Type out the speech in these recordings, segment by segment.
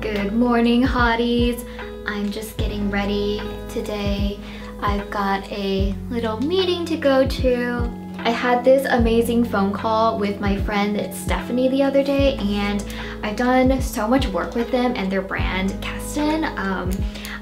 Good morning, hotties. I'm just getting ready today. I've got a little meeting to go to. I had this amazing phone call with my friend Stephanie the other day, and I've done so much work with them and their brand, Kestan.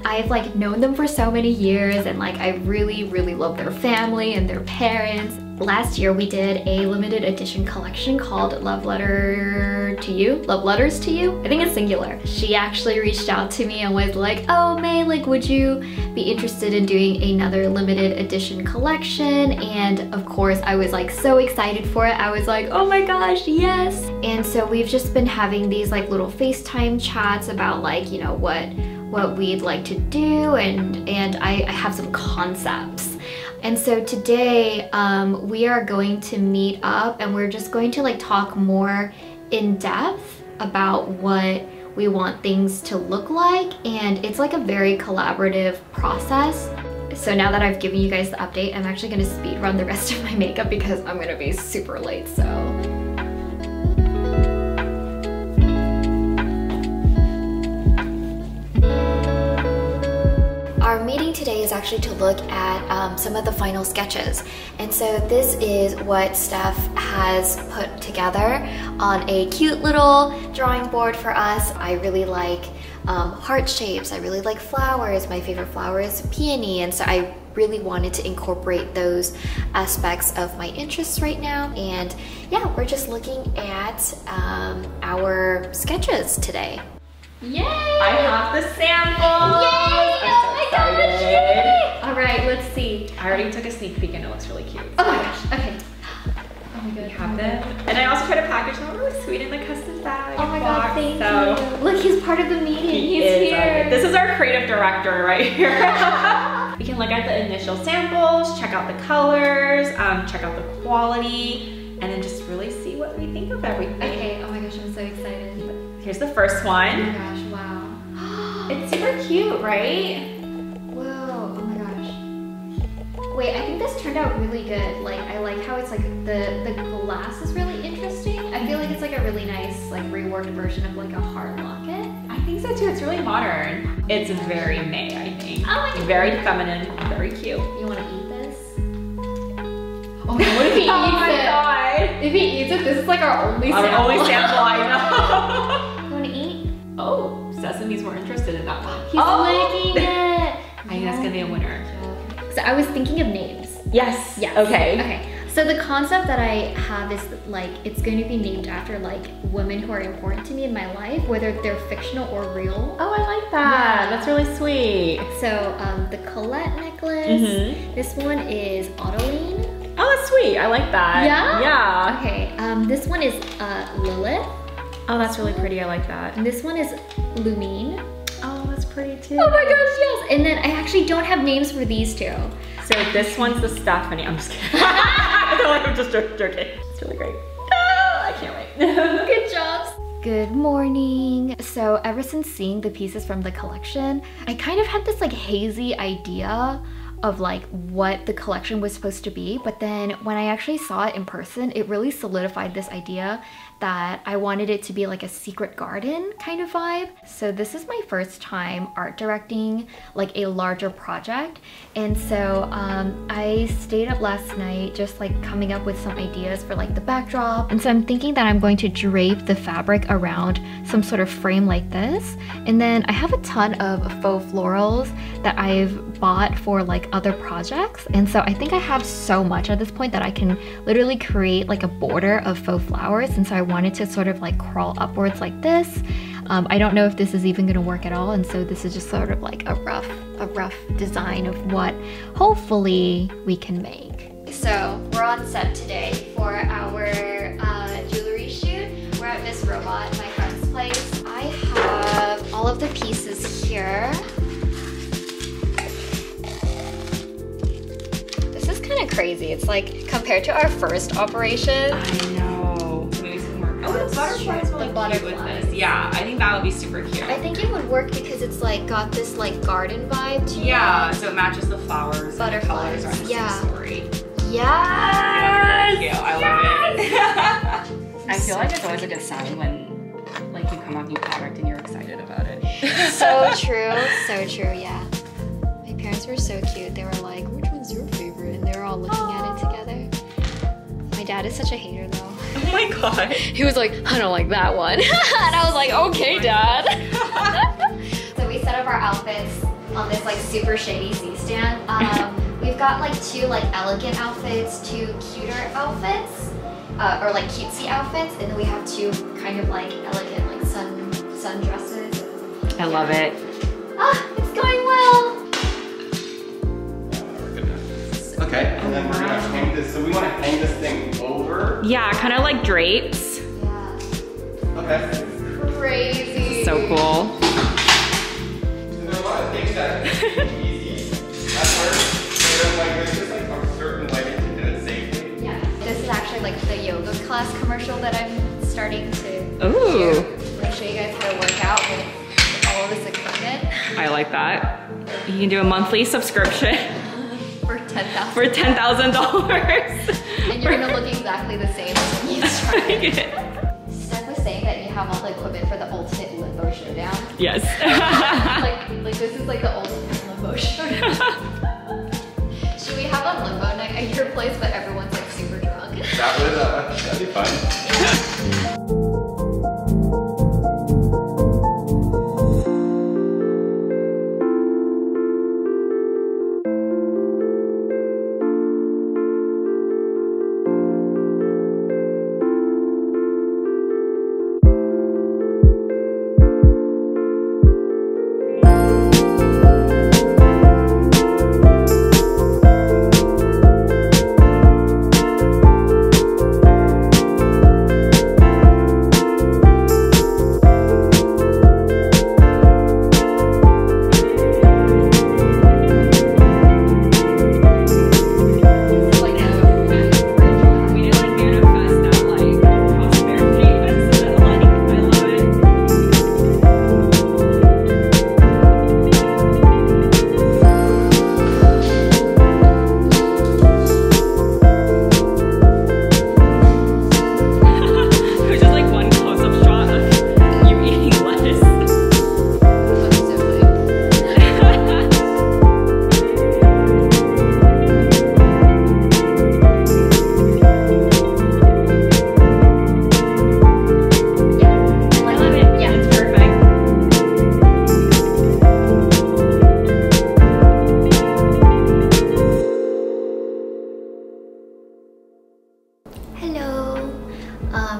I've known them for so many years, and I really love their family and their parents. Last year we did a limited edition collection called Love Letters to You. I think it's singular. She actually reached out to me and was like, oh May, would you be interested in doing another limited edition collection? And of course I was so excited for it. I was like, oh my gosh, yes. And so we've just been having these little FaceTime chats about what we'd like to do, and I have some concepts. And so today we are going to meet up and we're just going to talk more in depth about what we want things to look like, and it's a very collaborative process. So now that I've given you guys the update, I'm actually gonna speed run the rest of my makeup because I'm gonna be super late, so. Our meeting today is actually to look at some of the final sketches. And so this is what Steph has put together on a cute little drawing board for us. I really like heart shapes, I really like flowers. My favorite flower is peony, and so I really wanted to incorporate those aspects of my interests right now. And yeah, we're just looking at our sketches today. Yay! I have the sample! Yay! Oh my gosh! Yay! All right, let's see. I already took a sneak peek and it looks really cute. Oh my gosh, okay. Oh my god. We have them. And I also tried to package them really sweet in the custom bag. Oh my god, thank you. Look, he's part of the meeting. He's here. This is our creative director right here. We can look at the initial samples, check out the colors, check out the quality, and then just really see what we think of everything. Okay, oh my gosh, I'm so excited. Here's the first one. Oh my gosh, wow. It's super cute, right? Whoa, oh my gosh. Wait, I think this turned out really good. I like how it's the glass is really interesting. I feel like it's a really nice reworked version of a heart locket. I think so too, it's really modern. It's very May, I think. Oh my god. Very feminine, very cute. You want to eat this? Oh my god, what if he eats it? Oh my god. If he eats it, this is our only sample. Our only sample, I know. You want to eat? Oh, Sesame's more interested in that one. He's licking it. I think that's gonna be a winner. So I was thinking of names. Yes. Yes. Okay. Okay. So the concept that I have is it's going to be named after women who are important to me in my life, whether they're fictional or real. Oh, I like that. Yeah. That's really sweet. So the Colette necklace. This one is Ottoline. Oh, that's sweet. I like that. Yeah? Yeah. Okay. This one is Lilith. Oh, that's really pretty. I like that. And this one is Lumine. Oh, that's pretty too. Oh my gosh, yes. And then I actually don't have names for these two. So this one's the Stephanie. I'm just kidding. I feel like I'm just joking. It's really great. Ah, I can't wait. Good job. Good morning. So ever since seeing the pieces from the collection, I kind of had this hazy idea of what the collection was supposed to be, but then when I actually saw it in person, it really solidified this idea that I wanted it to be a secret garden kind of vibe. So this is my first time art directing a larger project, and so I stayed up last night just coming up with some ideas for the backdrop. And so I'm thinking that I'm going to drape the fabric around some sort of frame like this, and then I have a ton of faux florals that I've bought for other projects, and so I think I have so much at this point that I can literally create a border of faux flowers. And so I wanted to sort of crawl upwards like this. I don't know if this is even gonna work at all, and so this is just sort of a rough design of what hopefully we can make. So we're on set today for our jewelry shoot. We're at Miss Robot, my friend's place. I have all of the pieces here. This is kind of crazy. It's compared to our first operation. I know. Maybe some more. Oh, the butterflies will look cute with this. Yeah, I think that would be super cute. I think it would work because it's got this garden vibe to it. Yeah, so it matches the flowers. Butterflies. And the colors are Yeah. the same story. Yes! Yeah, I love it. I feel like it's always a good sign when like you come out new product and you're excited about it. So true, yeah. My parents were so cute. They were like, which one's your favorite? And they were all looking at it together. My dad is such a hater though. Oh my god. He was like, I don't like that one. And I was like, okay, Dad. So we set up our outfits on this like super shady C-stand. We've got like 2 like elegant outfits, 2 cuter outfits, or like cutesy outfits, and then we have 2 kind of like elegant like sun dresses. I love it. Ah, it's going well. Okay, and then we're gonna hang this. So we want to hang this thing over. Yeah, kind of like drapes. Yeah. Okay. Crazy. So cool. So there's a lot of things that are easy at first. So then like there's just like a certain way to do it safely. Yeah. This is actually like the yoga class commercial that I'm starting to Ooh. do. I'll show you guys how to work out with all of this equipment. I like that. You can do a monthly subscription For $10,000. for $10,000. And you're gonna look exactly the same as when you start. Steph was saying that you have all the equipment for the ultimate limbo showdown. Yes. like this is like the ultimate limbo showdown. Should we have a limbo night at your place, but everyone's like super drunk? That'd be fun.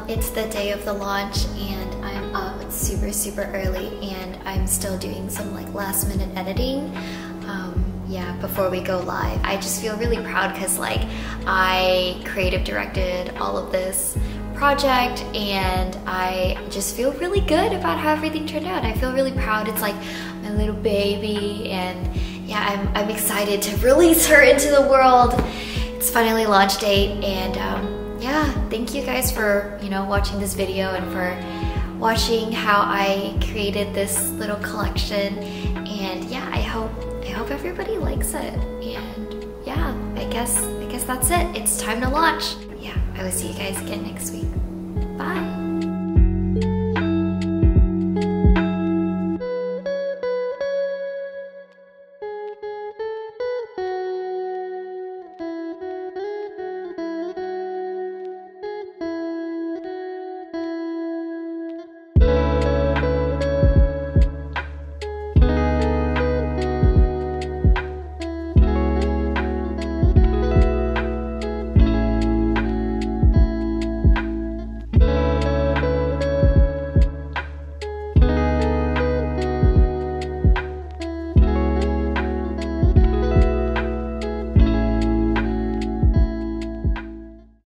It's the day of the launch and I'm up super early and I'm still doing some like last minute editing yeah, before we go live. I just feel really proud because like I creative directed all of this project and I just feel really good about how everything turned out. I feel really proud. It's like my little baby and yeah, I'm excited to release her into the world. It's finally launch date and yeah, thank you guys for, you know, watching this video and for watching how I created this little collection. And yeah, I hope everybody likes it. And yeah, I guess that's it. It's time to launch. Yeah, I will see you guys again next week. Bye.